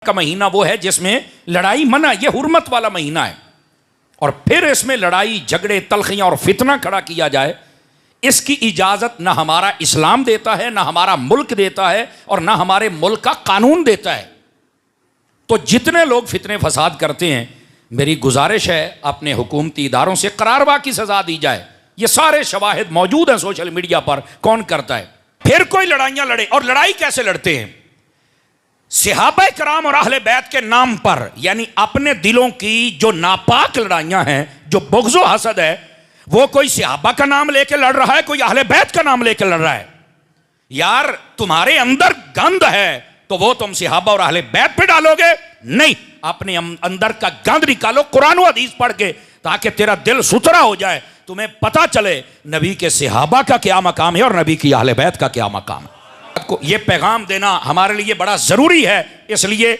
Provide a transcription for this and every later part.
का महीना वो है जिसमें लड़ाई मना, ये हुर्मत वाला महीना है, और फिर इसमें लड़ाई झगड़े तलखियां और फितना खड़ा किया जाए, इसकी इजाजत ना हमारा इस्लाम देता है, ना हमारा मुल्क देता है, और ना हमारे मुल्क का कानून देता है। तो जितने लोग फितने फसाद करते हैं, मेरी गुजारिश है अपने हुकूमती इदारों से करारवा की सजा दी जाए। ये सारे शवाहिद मौजूद हैं सोशल मीडिया पर, कौन करता है। फिर कोई लड़ाइयां लड़े, और लड़ाई कैसे लड़ते हैं? सहाबा कराम और अहले बैत के नाम पर, यानी अपने दिलों की जो नापाक लड़ाइयां हैं, जो बुग़्ज़ व हसद है, वो कोई सहाबा का नाम लेके लड़ रहा है, कोई अहले बैत का नाम लेके लड़ रहा है। यार तुम्हारे अंदर गंद है तो वो तुम सहाबा और अहले बैत पे डालोगे? नहीं, अपने अंदर का गंद निकालो कुरान व हदीस पढ़ के, ताकि तेरा दिल सुथरा हो जाए, तुम्हें पता चले नबी के सहाबा का क्या मकाम है और नबी की अहले बैत का क्या मकाम है। ये पैगाम देना हमारे लिए बड़ा जरूरी है, इसलिए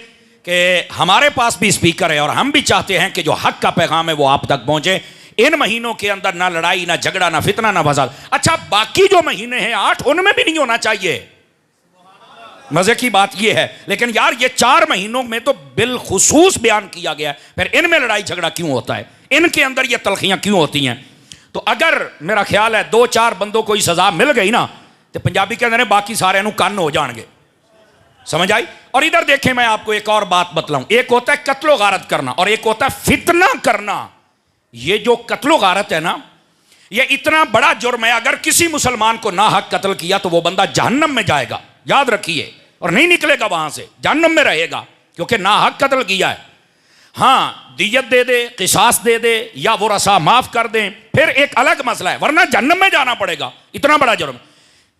कि हमारे पास भी स्पीकर है और हम भी चाहते हैं कि जो हक का पैगाम है वो आप तक पहुंचे। इन महीनों के अंदर ना लड़ाई, ना झगड़ा, ना फितना, ना फसाद। अच्छा, बाकी जो महीने हैं 8, उनमें भी नहीं होना चाहिए। मजे की बात यह है, लेकिन यार ये 4 महीनों में तो बिलखुसूस बयान किया गया है, फिर इनमें लड़ाई झगड़ा क्यों होता है, इनके अंदर ये तलखियां क्यों होती हैं? तो अगर मेरा ख्याल है 2-4 बंदों को सजा मिल गई ना, तो पंजाबी के अंदर बाकी सारे कन्न हो जाएंगे। समझ आई? और इधर देखें, मैं आपको एक और बात बतलाऊं। एक होता है कत्लो गारत करना और एक होता है फितना करना। ये जो कत्लो गारत है ना, ये इतना बड़ा जुर्म है। अगर किसी मुसलमान को ना हक कत्ल किया तो वो बंदा जहन्नम में जाएगा, याद रखिए, और नहीं निकलेगा वहां से, जहन्नम में रहेगा, क्योंकि ना हक कत्ल किया है। हाँ, दियत दे दे, किसास दे दे, या वो रसा माफ कर दें, फिर एक अलग मसला है, वरना जहन्नम में जाना पड़ेगा। इतना बड़ा जुर्म।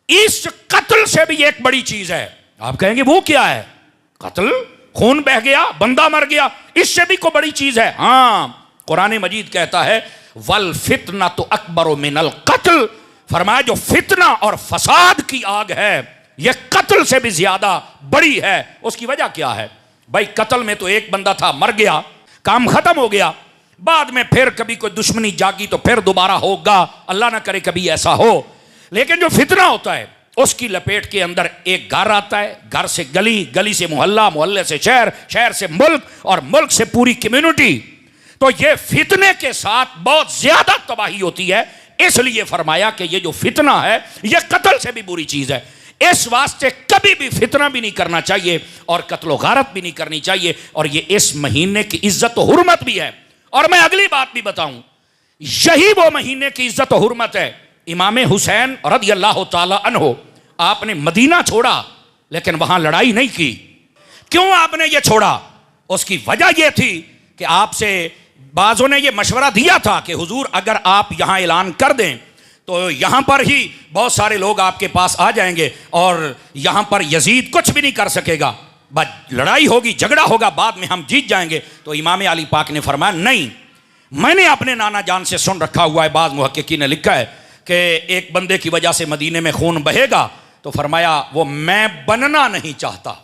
इस कत्ल से भी एक बड़ी चीज है। आप कहेंगे वो क्या है? कत्ल, खून बह गया, बंदा मर गया, इससे भी कोई बड़ी चीज है। हाँ, कुरान मजीद कहता है वल फितना तो अकबर मिनल कत्ल। फरमाया जो फितना और फसाद की आग है यह कत्ल से भी ज्यादा बड़ी है। उसकी वजह क्या है भाई? कत्ल में तो एक बंदा था, मर गया, काम खत्म हो गया, बाद में फिर कभी कोई दुश्मनी जागी तो फिर दोबारा होगा, अल्लाह ना करे कभी ऐसा हो। लेकिन जो फितना होता है उसकी लपेट के अंदर एक घर आता है, घर से गली, गली से मोहल्ला, मोहल्ले से शहर, शहर से मुल्क, और मुल्क से पूरी कम्युनिटी। तो ये फितने के साथ बहुत ज्यादा तबाही होती है। इसलिए फरमाया कि ये जो फितना है ये कत्ल से भी बुरी चीज है। इस वास्ते कभी भी फितना भी नहीं करना चाहिए और कत्लो गारत भी नहीं करनी चाहिए। और ये इस महीने की इज्जत और हुर्मत भी है। और मैं अगली बात भी बताऊं, यही वो महीने की इज्जत और हुर्मत है। इमाम हुसैन रज़ियल्लाहु ताला अन्हु, आपने मदीना छोड़ा लेकिन वहां लड़ाई नहीं की। क्यों आपने ये छोड़ा? उसकी वजह यह थी कि आपसे बाज़ों ने यह मशवरा दिया था कि हुजूर अगर आप यहां ऐलान कर दें तो यहां पर ही बहुत सारे लोग आपके पास आ जाएंगे और यहां पर यजीद कुछ भी नहीं कर सकेगा, बस लड़ाई होगी, झगड़ा होगा, बाद में हम जीत जाएंगे। तो इमाम अली पाक ने फरमाया नहीं, मैंने अपने नाना जान से सुन रखा हुआ है, बाज़ मुहक्किकीन ने लिखा है कि एक बंदे की वजह से मदीने में खून बहेगा, तो फरमाया वो मैं बनना नहीं चाहता।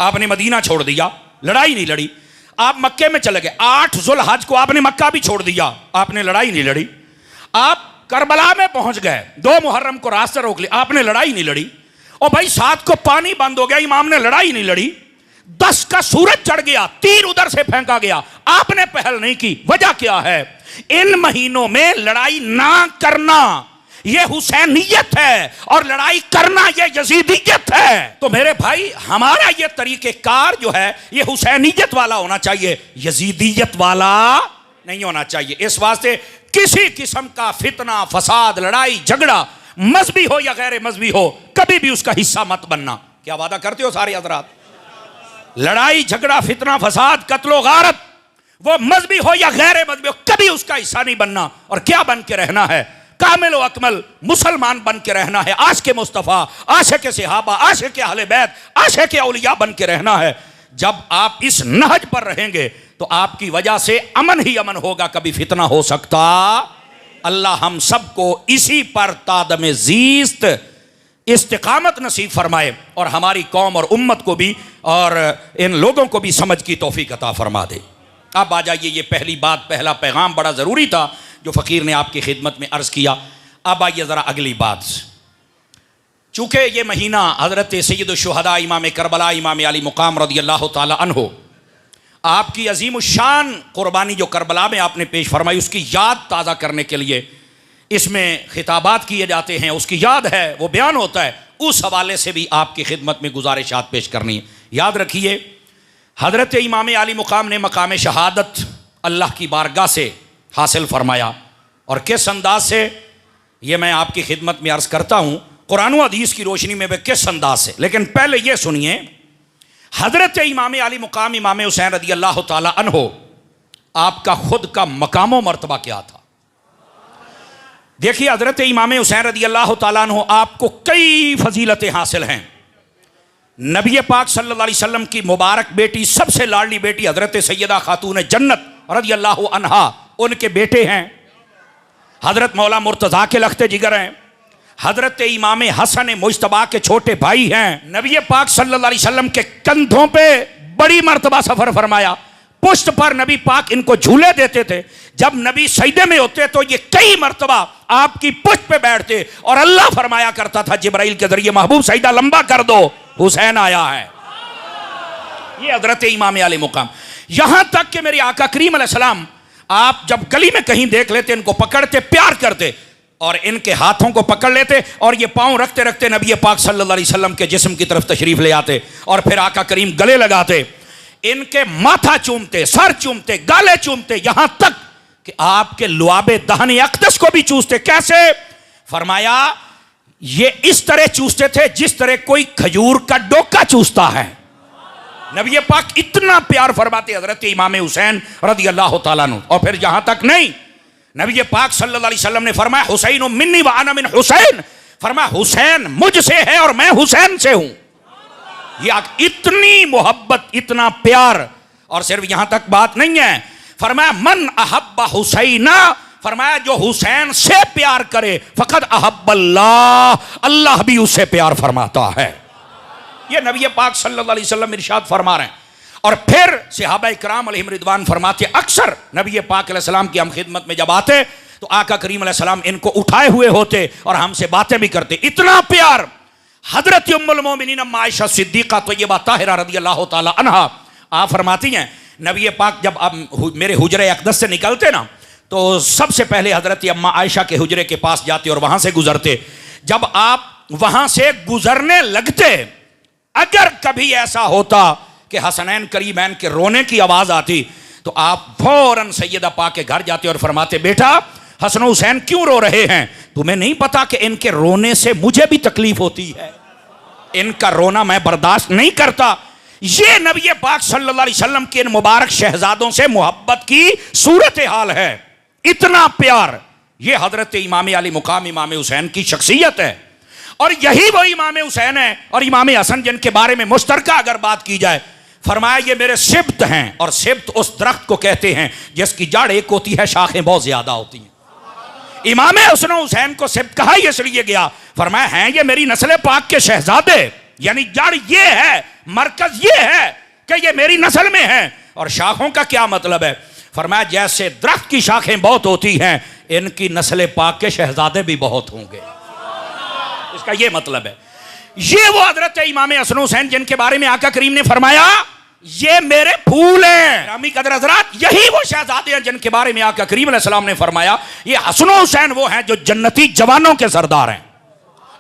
आपने मदीना छोड़ दिया, लड़ाई नहीं लड़ी। आप मक्के में चले गए, 8 ज़ुल्हज को आपने मक्का भी छोड़ दिया, आपने लड़ाई नहीं लड़ी। आप करबला में पहुंच गए, 2 मुहर्रम को रास्ते रोक लिया, आपने लड़ाई नहीं लड़ी। और भाई 7 को पानी बंद हो गया, इमाम ने लड़ाई नहीं लड़ी। 10 का सूरज चढ़ गया, तीर उधर से फेंका गया, आपने पहल नहीं की। वजह क्या है? इन महीनों में लड़ाई ना करना यह हुसैनियत है और लड़ाई करना यह यजीदियत है। तो मेरे भाई हमारा यह तरीक़ेकार जो है यह हुसैनियत वाला होना चाहिए, यजीदियत वाला नहीं होना चाहिए। इस वास्ते किसी किस्म का फितना, फसाद, लड़ाई, झगड़ा, मजहबी हो या गैर मजहबी हो, कभी भी उसका हिस्सा मत बनना। क्या वादा करते हो सारे हज़रात? लड़ाई, झगड़ा, फितना, फसाद, कत्लो गारत, वो मजहबी हो या गैर मजहबी हो, कभी उसका हिस्सा नहीं बनना। और क्या बन के रहना है? कामिल व अकमल मुसलमान बन के रहना है। आशिक़ मुस्तफ़ा, आशिक़ सहाबा, आशिक़ अहले बैत, आशिक़ औलिया बन के रहना है। जब आप इस नहज पर रहेंगे तो आपकी वजह से अमन ही अमन होगा, कभी फितना हो सकता। अल्लाह हम सबको इसी पर तादम ज़ीस्त इस्तिकामत नसीब फरमाए और हमारी कौम और उम्मत को भी और इन लोगों को भी समझ की तौफीक अता फरमा दे। अब आ जाइए, ये पहली बात, पहला पैगाम बड़ा ज़रूरी था जो फ़कीर ने आपकी खिदमत में अर्ज़ किया। अब आइए ज़रा अगली बात। चूँकि ये महीना हज़रत सैयद शुहदा इमाम करबला इमाम अली मुकाम रज़ियल्लाहु ताला अन्हो आपकी अजीम शान कुर्बानी जो करबला में आपने पेश फरमाई उसकी याद ताज़ा करने के लिए इसमें खिताबात किए जाते हैं, उसकी याद है, वो बयान होता है, उस हवाले से भी आपकी खिदमत में गुजारिशात पेश करनी है। याद रखिए हज़रत इमाम अली मुकाम ने मकाम शहादत अल्लाह की बारगाह से हासिल फरमाया और किस अंदाज से, ये मैं आपकी खिदमत में अर्ज़ करता हूँ कुरान व हदीस की रोशनी में, वे किस अंदाज से। लेकिन पहले ये सुनिए हज़रत इमाम अली मुकाम इमाम हुसैन रज़ियल्लाहु ताला अन्हो आपका खुद का मकाम व मर्तबा क्या था। देखिए हज़रत इमाम हुसैन रज़ियल्लाहु ताला अन्हो आपको कई फजीलतें हासिल हैं। नबी पाक सल्लल्लाहु अलैहि वसल्लम की मुबारक बेटी, सबसे लाडली बेटी हज़रत सैयदा खातून जन्नत रज़ियल्लाहु अन्हा, उनके बेटे हैं। हज़रत मौला मुर्तज़ा के लख्ते जिगर हैं। हज़रत इमाम हसन मुज्तबा के छोटे भाई हैं। नबी पाक सल्लल्लाहु अलैहि वसल्लम के कंधों पे बड़ी मर्तबा सफ़र फरमाया, पुश्त पर नबी पाक इनको झूले देते थे। जब नबी सजदे में होते तो ये कई मर्तबा आपकी पुश्त पे बैठते और अल्लाह फरमाया करता था जिब्राइल के जरिए, महबूब सजदा लंबा कर दो, हुसैन आया है। ये हज़रत इमाम अली मुकाम। यहां तक कि मेरे आका करीम अलैहिस्सलाम आप जब गली में कहीं देख लेते, इनको पकड़ते, प्यार करते और इनके हाथों को पकड़ लेते और ये पांव रखते रखते नबी पाक सल्लल्लाहु अलैहि वसल्लम के जिस्म की तरफ तशरीफ ले आते और फिर आका करीम गले लगाते, इनके माथा चूमते, सर चूमते, गाले चूमते, यहां तक कि आपके लुआबे दहनी अक़दस को भी चूसते। कैसे? फरमाया ये इस तरह चूसते थे जिस तरह कोई खजूर का डोका चूसता है। नबी पाक इतना प्यार फरमाते हज़रत इमाम हुसैन रज़ियल्लाहु ताला अन्हु। और फिर जहां तक नहीं, नबी पाक सल्लल्लाहु अलैहि वसल्लम ने फरमाया हुसैन मिन्नी व अना मिन हुसैन, फरमाया हुसैन मुझसे है और मैं हुसैन से हूं। ये इतनी मोहब्बत, इतना प्यार। और सिर्फ यहां तक बात नहीं है, फरमाया मन अहब्बा हुसैना, फरमाया जो हुसैन से प्यार करे फकद अहब्बल्लाह, अल्लाह भी उससे प्यार फरमाता है। ये नबी पाक सल्लल्लाहु अलैहि वसल्लम इरशाद फरमा रहे हैं। और फिर सहाबा इकराम अलैहिम रिदवान फरमाते, अक्सर नबी पाक अलैहिस्सलाम की हम खिदमत में जब आते तो आका करीम अलैहिस्सलाम इनको उठाए हुए होते और हमसे बातें भी करते। इतना प्यार। हजरत उम्मुल मोमिनीन अम्मा आयशा सिद्दीक़ा तय्यबा ताहिरा रज़ियल्लाहु ताला अन्हा आप फरमाती हैं, नबी पाक जब अब मेरे हुजरे अक़दस से निकलते ना तो सबसे पहले हजरत अम्मा आयशा के हुजरे के पास जाते और वहां से गुजरते। जब आप वहां से गुजरने लगते, अगर कभी ऐसा होता कि हसनैन करीमैन के रोने की आवाज आती तो आप फौरन सैयदा पाक के घर जाते और फरमाते, बेटा हसन हुसैन क्यों रो रहे हैं? तुम्हें नहीं पता कि इनके रोने से मुझे भी तकलीफ होती है, इनका रोना मैं बर्दाश्त नहीं करता। ये नबी पाक सल्लल्लाहु अलैहि वसल्लम के इन मुबारक शहजादों से मोहब्बत की सूरत हाल है। इतना प्यार। ये हजरत इमाम अली मुकाम इमाम हुसैन की शख्सियत है। और यही वो इमाम हुसैन है और इमाम हसन जिनके बारे में मुश्तरका अगर बात की जाए, फरमाया ये मेरे सिब्त हैं। और सिब्त उस दरख्त को कहते हैं जिसकी जड़ एक होती है, शाखें बहुत ज्यादा होती हैं। इमाम हसन हुसैन को सिब्त कहा इसलिए गया, फरमाया हैं ये मेरी नस्ल पाक के शहजादे, यानी जड़ ये है, मरकज ये है कि ये मेरी नस्ल में है। और शाखों का क्या मतलब है? फरमाया जैसे दरख्त की शाखें बहुत होती हैं, इनकी नस्ल पाक के शहजादे भी बहुत होंगे। इसका ये मतलब है। ये वो हजरत इमाम हसन हुसैन जिनके बारे में आका करीम ने फरमाया ये मेरे फूल हैं। रामी कदर हजरात, यही वो शहजादे हैं जिनके बारे में आका करीम अलैहिस्सलाम ने फरमाया ये हसन हुसैन वो हैं जो जन्नती जवानों के सरदार हैं।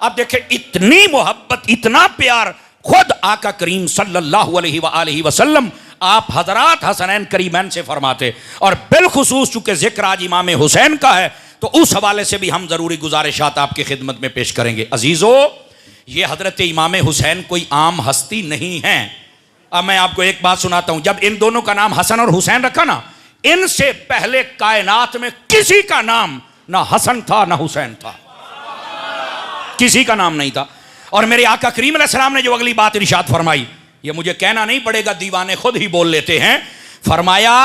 अब देखें इतनी मोहब्बत, इतना प्यार। खुद आका करीम सल्लल्लाहु अलैहि वसल्लम आप हजरात हसनैन करीमैन से फरमाते। और बिलखुसूस चूंकि जिक्र आज इमाम हुसैन का है तो उस हवाले से भी हम जरूरी गुजारिशात आपकी खिदमत में पेश करेंगे। अजीजों, ये हजरत इमाम हुसैन कोई आम हस्ती नहीं है। अब मैं आपको एक बात सुनाता हूं, जब इन दोनों का नाम हसन और हुसैन रखा ना, इनसे पहले कायनात में किसी का नाम ना हसन था ना हुसैन था, किसी का नाम नहीं था। और मेरे आका करीम अलैहिस्सलाम ने जो अगली बात इरशाद फरमाई, ये मुझे कहना नहीं पड़ेगा, दीवाने खुद ही बोल लेते हैं। फरमाया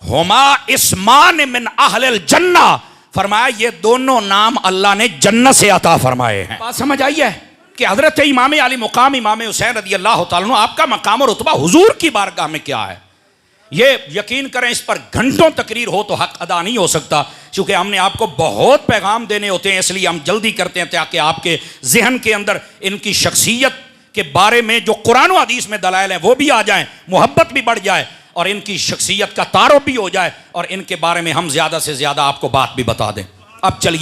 हुमा इस्मान मिन अहलिल जन्ना, फरमाया ये दोनों नाम अल्लाह ने जन्नत से अता फरमाए हैं। बात समझ आई है कि हजरत इमाम अली मुकाम इमाम हुसैन रज़ियल्लाहु ताला अन्हु आपका मकाम और रुतबा हुजूर की बारगाह में क्या है, ये यकीन करें इस पर घंटों तकरीर हो तो हक अदा नहीं हो सकता। चूँकि हमने आपको बहुत पैगाम देने होते हैं, इसलिए हम जल्दी करते हैं ताकि आपके जहन के अंदर इनकी शख्सियत के बारे में जो कुरान और हदीस में दलाइल हैं वो भी आ जाएं, मोहब्बत भी बढ़ जाए और इनकी शख्सियत का तारुफ भी हो जाए और इनके बारे में हम ज़्यादा से ज़्यादा आपको बात भी बता दें। अब चलिए